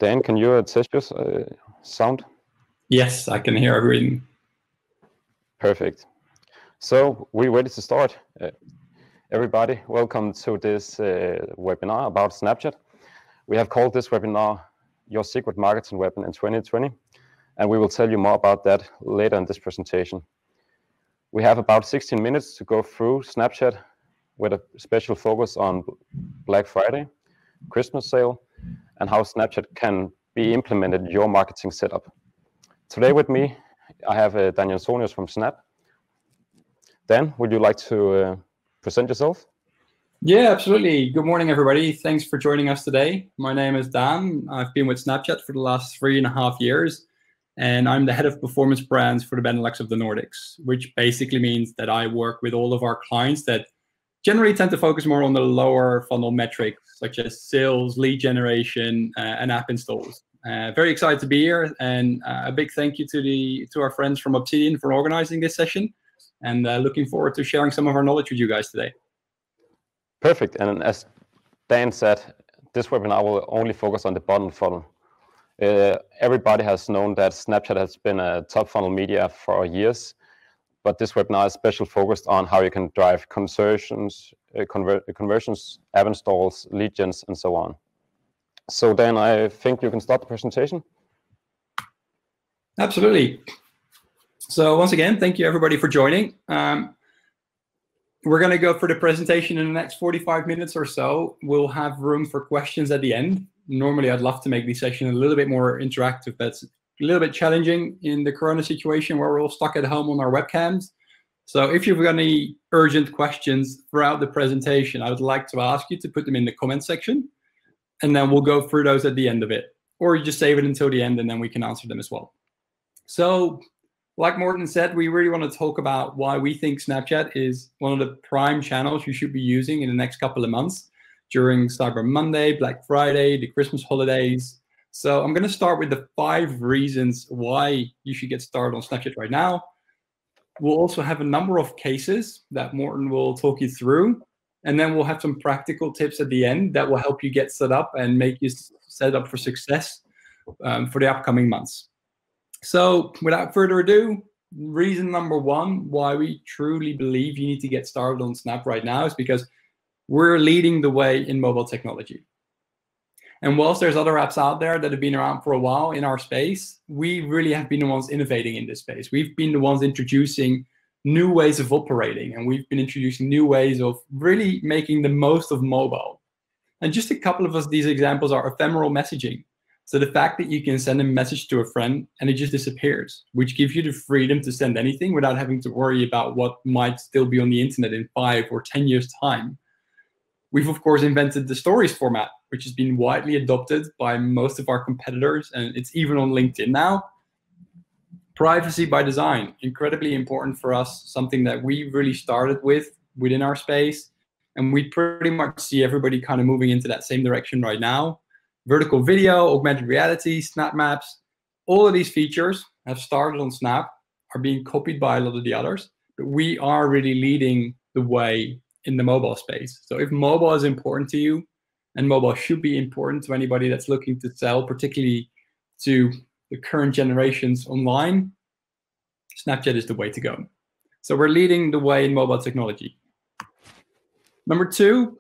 Dan, can you test your sound? Yes, I can hear everything. Perfect. So we're ready to start. Everybody, welcome to this webinar about Snapchat. We have called this webinar Your Secret Marketing Weapon in 2020, and we will tell you more about that later in this presentation. We have about 16 minutes to go through Snapchat with a special focus on Black Friday, Christmas sale, and how Snapchat can be implemented in your marketing setup. Today with me, I have Daan Jansonious from Snap. Dan, would you like to present yourself? Yeah, absolutely. Good morning, everybody. Thanks for joining us today. My name is Dan. I've been with Snapchat for the last 3.5 years, and I'm the head of performance brands for the Benelux of the Nordics, which basically means that I work with all of our clients that generally tend to focus more on the lower funnel metrics, such as sales, lead generation, and app installs. Very excited to be here, and a big thank you to our friends from Obsidian for organizing this session, and looking forward to sharing some of our knowledge with you guys today. Perfect. And as Dan said, this webinar will only focus on the bottom funnel. Everybody has known that Snapchat has been a top funnel media for years, but this webinar is special focused on how you can drive conversions, app installs, lead gens, and so on. So Dan, I think you can start the presentation. Absolutely. So once again, thank you everybody for joining. We're going to go for the presentation in the next 45 minutes or so. We'll have room for questions at the end. Normally, I'd love to make this session a little bit more interactive, but it's a little bit challenging in the Corona situation where we're all stuck at home on our webcams. So if you've got any urgent questions throughout the presentation, I would like to ask you to put them in the comment section, and then we'll go through those at the end of it. Or you just save it until the end, and then we can answer them as well. So like Morten said, we really want to talk about why we think Snapchat is one of the prime channels you should be using in the next couple of months during Cyber Monday, Black Friday, the Christmas holidays. So I'm going to start with the 5 reasons why you should get started on Snapchat right now. We'll also have a number of cases that Morten will talk you through. And then we'll have some practical tips at the end that will help you get set up and make you set up for success for the upcoming months. So without further ado, reason number 1 why we truly believe you need to get started on Snap right now is because we're leading the way in mobile technology. And whilst there's other apps out there that have been around for a while in our space, we really have been the ones innovating in this space. We've been the ones introducing new ways of operating, and we've been introducing new ways of really making the most of mobile. And just a couple of these examples are ephemeral messaging. So the fact that you can send a message to a friend and it just disappears, which gives you the freedom to send anything without having to worry about what might still be on the internet in 5 or 10 years' time. We've, of course, invented the stories format, which has been widely adopted by most of our competitors, and it's even on LinkedIn now. Privacy by design, incredibly important for us, something that we really started with within our space, and we pretty much see everybody kind of moving into that same direction right now. Vertical video, augmented reality, snap maps, all of these features have started on Snap, are being copied by a lot of the others, but we are really leading the way in the mobile space. So if mobile is important to you, and mobile should be important to anybody that's looking to sell, particularly to the current generations online, Snapchat is the way to go. So we're leading the way in mobile technology. Number 2,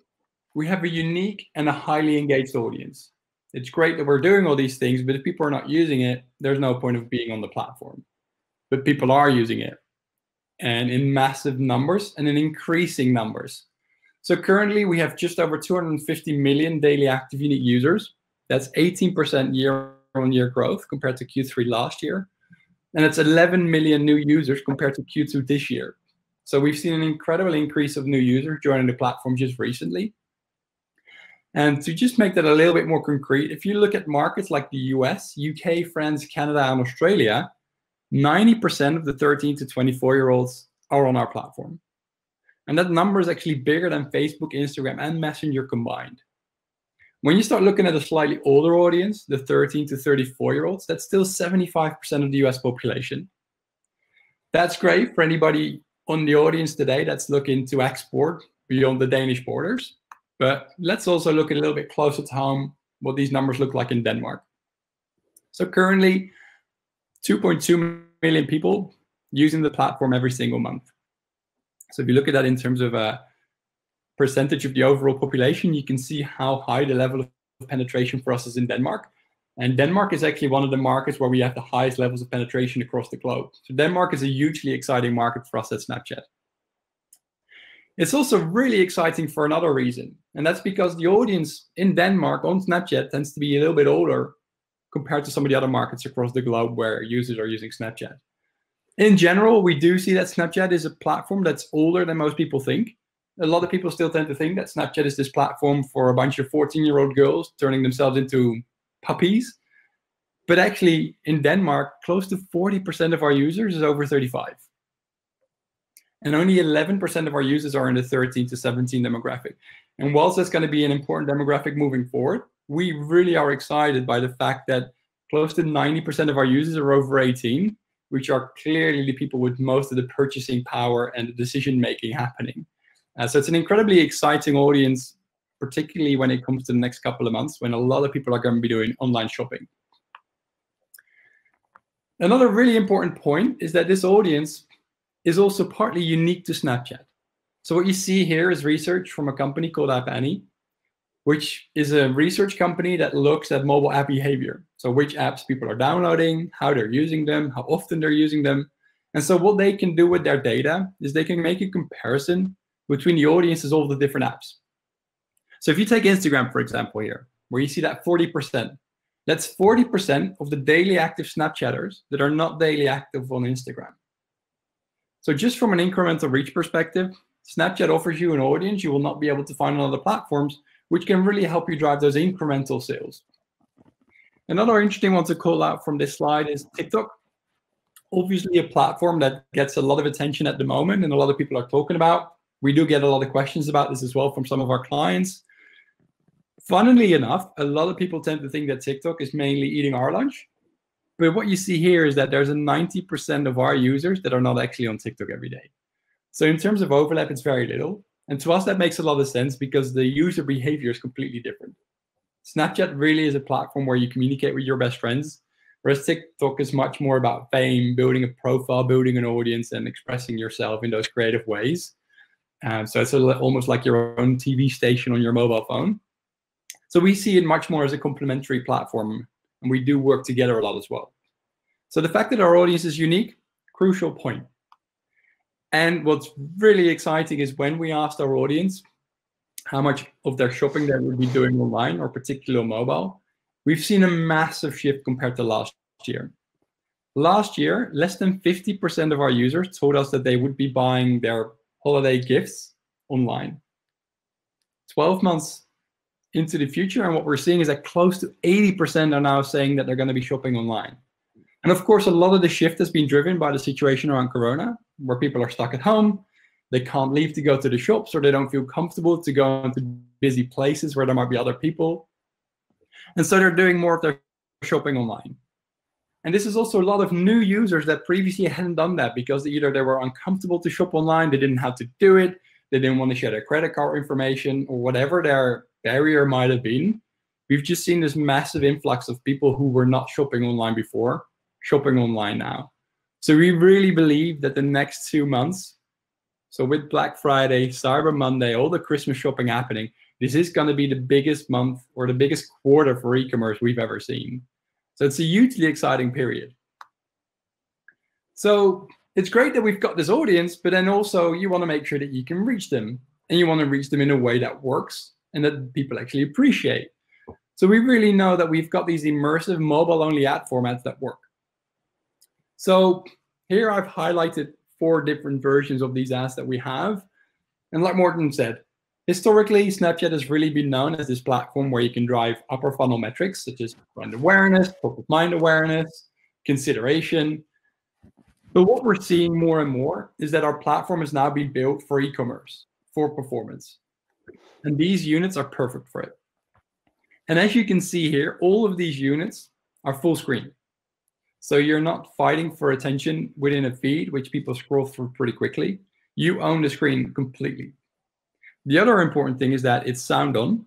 we have a unique and a highly engaged audience. It's great that we're doing all these things, but if people are not using it, there's no point of being on the platform. But people are using it, and in massive numbers and in increasing numbers. So currently we have just over 250 million daily active unique users. That's 18% year-on-year growth compared to Q3 last year. And it's 11 million new users compared to Q2 this year. So we've seen an incredible increase of new users joining the platform just recently. And to just make that a little bit more concrete, if you look at markets like the US, UK, France, Canada, and Australia, 90% of the 13 to 24-year-olds are on our platform. And that number is actually bigger than Facebook, Instagram, and Messenger combined. When you start looking at a slightly older audience, the 13 to 34-year-olds, that's still 75% of the US population. That's great for anybody on the audience today that's looking to export beyond the Danish borders. But let's also look a little bit closer to home what these numbers look like in Denmark. So currently, 2.2 million people using the platform every single month. So if you look at that in terms of a percentage of the overall population, you can see how high the level of penetration for us is in Denmark. And Denmark is actually one of the markets where we have the highest levels of penetration across the globe. So Denmark is a hugely exciting market for us at Snapchat. It's also really exciting for another reason, and that's because the audience in Denmark on Snapchat tends to be a little bit older compared to some of the other markets across the globe where users are using Snapchat. In general, we do see that Snapchat is a platform that's older than most people think. A lot of people still tend to think that Snapchat is this platform for a bunch of 14-year-old girls turning themselves into puppies. But actually, in Denmark, close to 40% of our users is over 35. And only 11% of our users are in the 13 to 17 demographic. And whilst that's going to be an important demographic moving forward, we really are excited by the fact that close to 90% of our users are over 18, which are clearly the people with most of the purchasing power and the decision-making happening. So it's an incredibly exciting audience, particularly when it comes to the next couple of months, when a lot of people are going to be doing online shopping. Another really important point is that this audience is also partly unique to Snapchat. So what you see here is research from a company called App Annie, which is a research company that looks at mobile app behavior. So which apps people are downloading, how they're using them, how often they're using them. And so what they can do with their data is they can make a comparison between the audiences of all the different apps. So if you take Instagram, for example, here, where you see that 40%, that's 40% of the daily active Snapchatters that are not daily active on Instagram. So just from an incremental reach perspective, Snapchat offers you an audience you will not be able to find on other platforms, which can really help you drive those incremental sales. Another interesting one to call out from this slide is TikTok. Obviously a platform that gets a lot of attention at the moment and a lot of people are talking about. We do get a lot of questions about this as well from some of our clients. Funnily enough, a lot of people tend to think that TikTok is mainly eating our lunch. But what you see here is that there's a 90% of our users that are not actually on TikTok every day. So in terms of overlap, it's very little. And to us, that makes a lot of sense because the user behavior is completely different. Snapchat really is a platform where you communicate with your best friends, whereas TikTok is much more about fame, building a profile, building an audience, and expressing yourself in those creative ways. So it's almost like your own TV station on your mobile phone. So we see it much more as a complementary platform, and we do work together a lot as well. So the fact that our audience is unique, crucial point. And what's really exciting is when we asked our audience how much of their shopping they would be doing online or particularly mobile, we've seen a massive shift compared to last year. Last year, less than 50% of our users told us that they would be buying their holiday gifts online. 12 months into the future, and what we're seeing is that close to 80% are now saying that they're going to be shopping online. And of course, a lot of the shift has been driven by the situation around Corona, where people are stuck at home, they can't leave to go to the shops, or they don't feel comfortable to go into busy places where there might be other people. And so they're doing more of their shopping online. And this is also a lot of new users that previously hadn't done that because either they were uncomfortable to shop online, they didn't have to do it, they didn't want to share their credit card information, or whatever their barrier might have been. We've just seen this massive influx of people who were not shopping online before, shopping online now. So we really believe that the next 2 months, so with Black Friday, Cyber Monday, all the Christmas shopping happening, this is going to be the biggest month or the biggest quarter for e-commerce we've ever seen. So it's a hugely exciting period. So it's great that we've got this audience, but then also you want to make sure that you can reach them, and you want to reach them in a way that works and that people actually appreciate. So we really know that we've got these immersive mobile-only ad formats that work. So here I've highlighted 4 different versions of these ads that we have. And like Morten said, historically, Snapchat has really been known as this platform where you can drive upper funnel metrics, such as brand awareness, top of mind awareness, consideration. But what we're seeing more and more is that our platform is now being built for e-commerce, for performance. And these units are perfect for it. And as you can see here, all of these units are full screen. So you're not fighting for attention within a feed, which people scroll through pretty quickly. You own the screen completely. The other important thing is that it's sound on.